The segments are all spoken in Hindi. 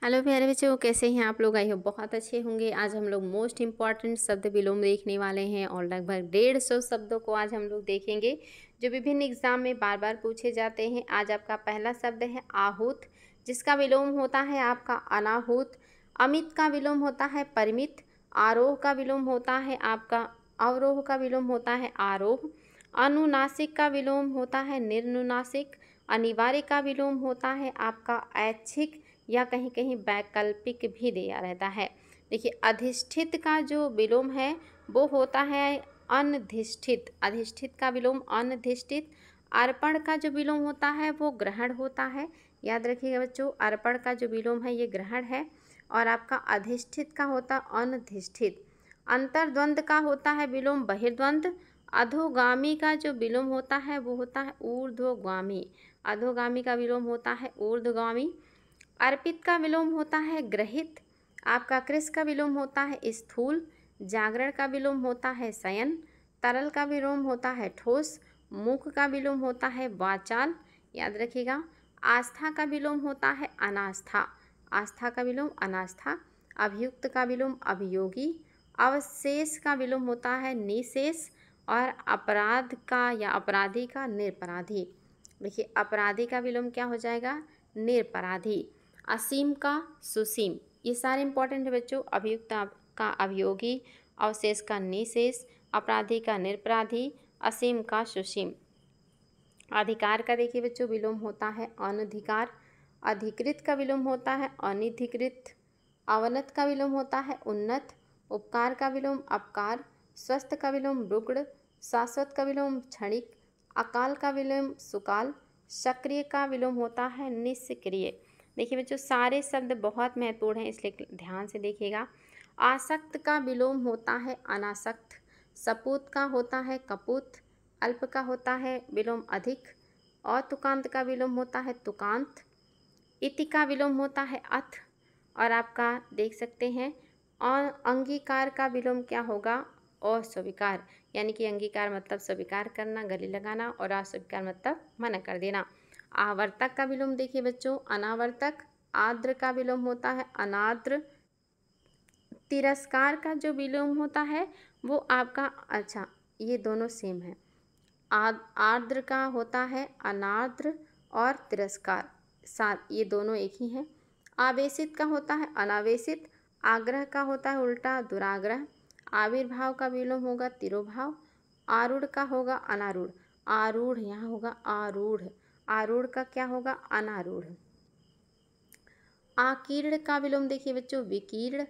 हेलो प्यारे बच्चों, कैसे हैं आप लोग? आई होप बहुत अच्छे होंगे। आज हम लोग मोस्ट इम्पॉर्टेंट शब्द विलोम देखने वाले हैं और लगभग 150 शब्दों को आज हम लोग देखेंगे जो विभिन्न एग्जाम में बार बार पूछे जाते हैं। आज आपका पहला शब्द है आहूत, जिसका विलोम होता है आपका अनाहूत। अमित का विलोम होता है परिमित। आरोह का विलोम होता है आपका अवरोह का विलोम होता है आरोह। अनुनासिक का विलोम होता है निर्नुनासिक। अनिवार्य का विलोम होता है आपका ऐच्छिक या कहीं कहीं वैकल्पिक भी दिया रहता है। देखिए, अधिष्ठित का जो विलोम है वो होता है अनधिष्ठित। अधिष्ठित का विलोम अनधिष्ठित। अर्पण का जो विलोम होता है वो ग्रहण होता है। याद रखिएगा बच्चों, अर्पण का जो विलोम है ये ग्रहण है और आपका अधिष्ठित का होता अनधिष्ठित। अंतर्द्वंद का होता है विलोम बहिर्द्वंद। अधोगामी का जो विलोम होता है वो होता है ऊर्ध्वगामी। अधोगामी का विलोम होता है ऊर्ध्वगामी। अर्पित का विलोम होता है ग्रहित। आपका कृश का विलोम होता है स्थूल। जागरण का विलोम होता है शयन। तरल का विलोम होता है ठोस। मुख का विलोम होता है वाचाल। याद रखिएगा। आस्था का विलोम होता है अनास्था। आस्था का विलोम अनास्था। अभियुक्त का विलोम अभियोगी। अवशेष का विलोम होता है निशेष। और अपराध का या अपराधी का निरपराधी। देखिए, अपराधी का विलोम क्या हो जाएगा? निरपराधी। असीम का सुसीम। ये सारे इंपॉर्टेंट है बच्चों। अभियुक्त का अभियोगी, अवशेष का निशेष, अपराधी का निरपराधी, असीम का सुसीम। अधिकार का देखिए बच्चों विलोम होता है अनधिकार। अधिकृत का विलोम होता है अनिधिकृत। अवनत का विलोम होता है उन्नत। उपकार का विलोम अपकार। स्वस्थ का विलोम रुग्ण। शाश्वत का विलोम क्षणिक। अकाल का विलोम सुकाल। सक्रिय का विलोम होता है निष्क्रिय। देखिए बच्चों, सारे शब्द बहुत महत्वपूर्ण हैं, इसलिए ध्यान से देखिएगा। आसक्त का विलोम होता है अनासक्त। सपूत का होता है कपूत। अल्प का होता है विलोम अधिक। अतुकांत का विलोम होता है तुकांत। इति का विलोम होता है अथ। और आपका देख सकते हैं अंगीकार का विलोम क्या होगा? अस्वीकार। यानी कि अंगीकार मतलब स्वीकार करना, गले लगाना, और अस्वीकार मतलब मना कर देना। आवर्तक का विलोम देखिए बच्चों अनावर्तक। आर्द्र का विलोम होता है अनाद्र। तिरस्कार का जो विलोम होता है वो आपका, अच्छा ये दोनों सेम है। आर्द्र का होता है अनार्द्र और तिरस्कार, साथ ये दोनों एक ही हैं। आवेशित का होता है अनावेशित। आग्रह का होता है उल्टा दुराग्रह। आविर्भाव का विलोम होगा तिरोभाव। आरूढ़ का होगा अनारूढ़। आरूढ़ यहाँ होगा आरूढ़। आरूढ़ का क्या होगा? अनारूढ़। आकीर्ण का विलोम देखिए बच्चों विकीर्ण।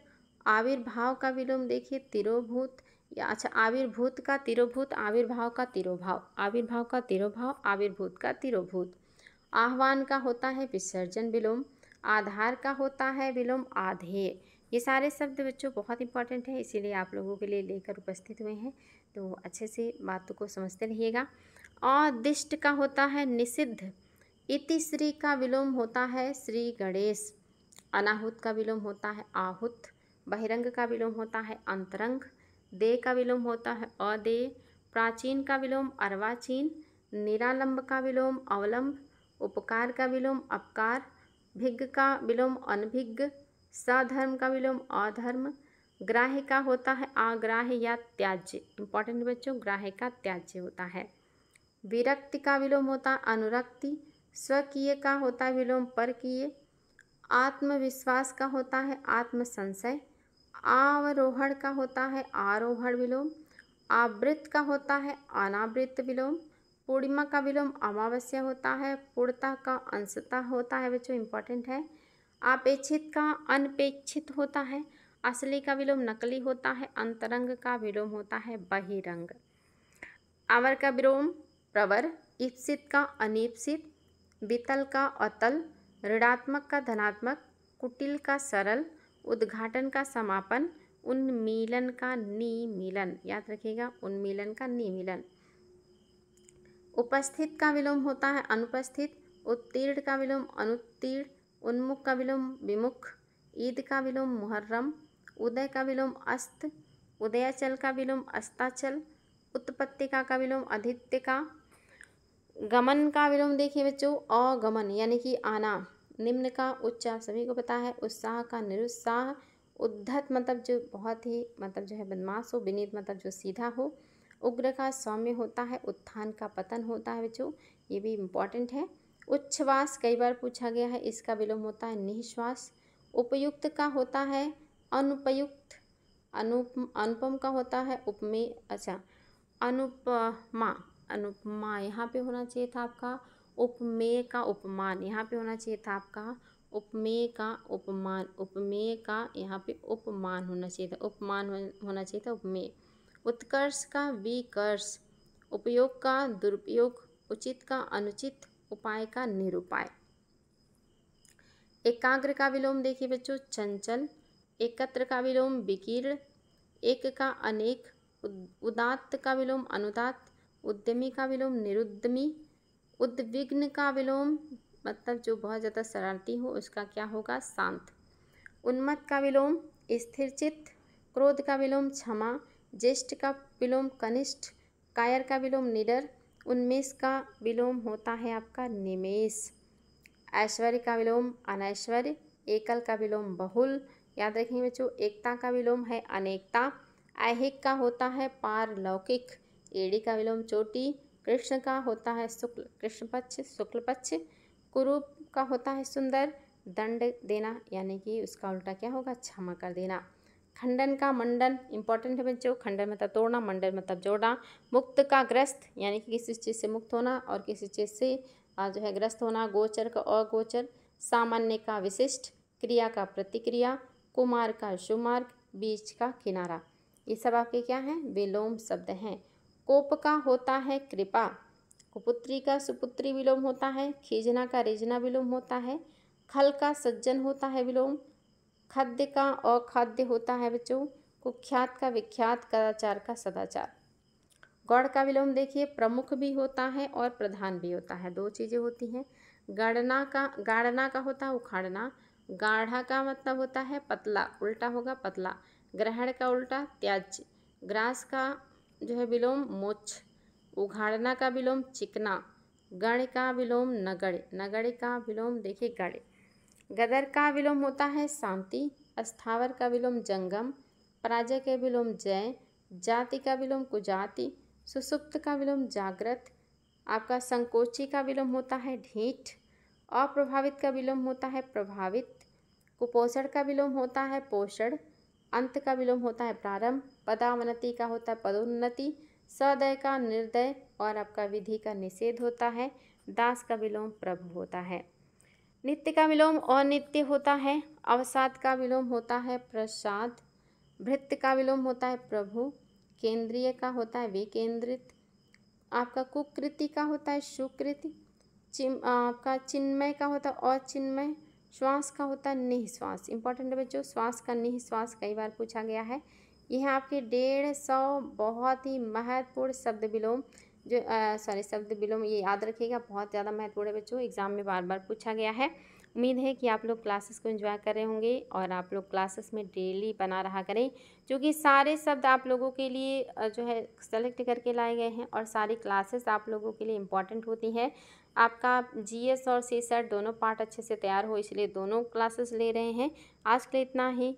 आविर्भाव का विलोम देखिए तिरोभूत, या अच्छा आविर्भूत का तिरोभूत, आविर्भाव का तिरोभाव, आविर्भाव का तिरोभाव, आविर्भूत का तिरोभूत। आह्वान का होता है विसर्जन विलोम। आधार का होता है विलोम आधेय। ये सारे शब्द बच्चों बहुत इंपॉर्टेंट है, इसीलिए आप लोगों के लिए लेकर उपस्थित हुए हैं, तो अच्छे से बातों को समझते रहिएगा। अदिष्ट का होता है निषिद्ध। इति श्री का विलोम होता है श्री गणेश। अनाहुत का विलोम होता है आहुत। बहिरंग का विलोम होता है अंतरंग। दे का विलोम होता है अदेय। प्राचीन का विलोम अर्वाचीन। निरालंब का विलोम अवलंब। उपकार का विलोम अपकार। भिग्ग का विलोम अनभिग्ग। सधर्म का विलोम अधर्म। ग्राह्य का होता है अग्राह्य या त्याज्य। इंपॉर्टेंट बच्चों, ग्राह्य का त्याज्य होता है। विरक्ति का विलोम होता है अनुरक्ति। स्वकीय का होता है विलोम परकीय। आत्मविश्वास का होता है आत्मसंशय। आवरोहण का होता है आरोहण विलोम। आवृत का होता है अनावृत विलोम। पूर्णिमा का विलोम अमावस्या होता है। पूर्णता का अंशतः होता है बच्चों, इंपॉर्टेंट है। अपेक्षित का अनपेक्षित होता है। असली का विलोम नकली होता है। अंतरंग का विलोम होता है बहिरंग। अवर का विलोम प्रवर। ईप्सित का अनीप्सित। वितल का अतल। ऋणात्मक का धनात्मक। कुटिल का सरल। उद्घाटन का समापन। उन्मीलन का निमीलन। याद रखिएगा, उन्मीलन का निमीलन। उपस्थित का विलोम होता है अनुपस्थित। उत्तीर्ण का विलोम अनुत्तीर्ण। उन्मुख का विलोम विमुख। ईद का विलोम मुहर्रम। उदय का विलोम अस्त। उदयाचल का विलोम अस्ताचल। उत्पत्तिका का विलोम अधित्यका। गमन का विलोम देखिए बच्चों अगमन, यानी कि आना। निम्न का उच्च आप सभी को पता है, उत्साह का निरुत्साह, उद्धत मतलब जो बहुत ही मतलब जो है बदमाश हो, विनीत मतलब जो सीधा हो, उग्र का सौम्य होता है, उत्थान का पतन होता है बच्चों, ये भी इम्पॉर्टेंट है। उच्छ्वास कई बार पूछा गया है, इसका विलोम होता है निःश्वास। उपयुक्त का होता है अनुपयुक्त, अनुपम का होता है उपमेय, अच्छा अनुपमा, अनुपमा यहाँ पे होना चाहिए था आपका, उपमेय का उपमान यहाँ पे होना चाहिए था आपका, उपमेय का उपमान, उपमेय का यहाँ पे उपमान होना चाहिए था, उपमान होना चाहिए था उपमेय। उत्कर्ष का विकर्ष, उपयोग का दुरुपयोग, उचित का अनुचित, उपाय का निरुपाय। एकाग्र का विलोम देखिए बच्चों चंचल, एकत्र का विलोम विकीर्ण, एक का अनेक, उदात्त का विलोम अनुदात्त, उद्यमी का विलोम निरुद्यमी, उद्विग्न का विलोम मतलब जो बहुत ज़्यादा शरारती हो उसका क्या होगा शांत, उन्मत्त का विलोम स्थिरचित्त, क्रोध का विलोम क्षमा, ज्येष्ठ का विलोम कनिष्ठ, कायर का विलोम निडर, उन्मेष का विलोम होता है आपका निमेष, ऐश्वर्य का विलोम अनैश्वर्य, एकल का विलोम बहुल, याद रखेंगे बच्चों। एकता का विलोम है अनेकता, ऐहिक का होता है पारलौकिक, एड़ी का विलोम चोटी, कृष्ण का होता है शुक्ल कृष्ण पक्ष शुक्ल पक्ष, कुरूप का होता है सुंदर, दंड देना यानी कि उसका उल्टा क्या होगा क्षमा कर देना। खंडन का मंडन इंपॉर्टेंट है बच्चों, खंडन मतलब तोड़ना, मंडन मतलब जोड़ना। मुक्त का ग्रस्त यानी कि किसी चीज़ से मुक्त होना और किसी चीज़ से जो है ग्रस्त होना। गोचर का अगोचर, सामान्य का विशिष्ट, क्रिया का प्रतिक्रिया, कुमार का सुमार्ग, बीच का किनारा, ये सब आपके क्या हैं विलोम शब्द हैं। कोप का होता है कृपा, कुपुत्री का सुपुत्री विलोम होता है, खीजना का रिजना विलोम होता है, खल का सज्जन होता है विलोम, खाद्य का अखाद्य होता है बच्चों, कुख्यात का विख्यात, कदाचार का सदाचार। गौड़ का विलोम देखिए प्रमुख भी होता है और प्रधान भी होता है, दो चीज़ें होती हैं। गाड़ना का होता है उखाड़ना, गाढ़ा का मतलब होता है पतला, उल्टा होगा पतला, ग्रहण का उल्टा त्याज्य, ग्रास का जो है विलोम मोक्ष, उघाड़ना का विलोम चिकना, गण का विलोम नगड़, नगड़ का विलोम देखिए गढ़, गदर का विलोम होता है शांति, अस्थावर का विलोम जंगम, पराजय के विलोम जय, जाति का विलोम कुजाति, सुसुप्त का विलोम जागृत, आपका संकोची का विलोम होता है ढीठ, अप्रभावित का विलोम होता है प्रभावित, कुपोषण का विलोम होता है पोषण, अंत का विलोम होता है प्रारंभ, पदावनति का होता है पदोन्नति, सदय का निर्दय और आपका विधि का निषेध होता है, दास का विलोम प्रभु होता है। नित्य का विलोम अनित्य होता है, अवसाद का विलोम होता है प्रसाद, भृत्य का विलोम होता है प्रभु, केंद्रीय का होता है विकेंद्रित, आपका कुकृति का होता है सुकृति, आपका चिन्मय का होता है अचिन्मय, श्वास का होता है निःश्वास। इंपॉर्टेंट है बच्चों, श्वास का निःश्वास कई बार पूछा गया है। यह आपके 150 बहुत ही महत्वपूर्ण शब्द विलोम जो शब्द विलोम ये याद रखिएगा, बहुत ज़्यादा महत्वपूर्ण है बच्चों, एग्जाम में बार बार पूछा गया है। उम्मीद है कि आप लोग क्लासेस को एंजॉय कर रहे होंगे और आप लोग क्लासेस में डेली बना रहा करें, क्योंकि सारे शब्द आप लोगों के लिए जो है सेलेक्ट करके लाए गए हैं और सारी क्लासेस आप लोगों के लिए इम्पॉर्टेंट होती हैं। आपका जीएस और सीसेट दोनों पार्ट अच्छे से तैयार हो, इसलिए दोनों क्लासेस ले रहे हैं। आज के लिए इतना ही।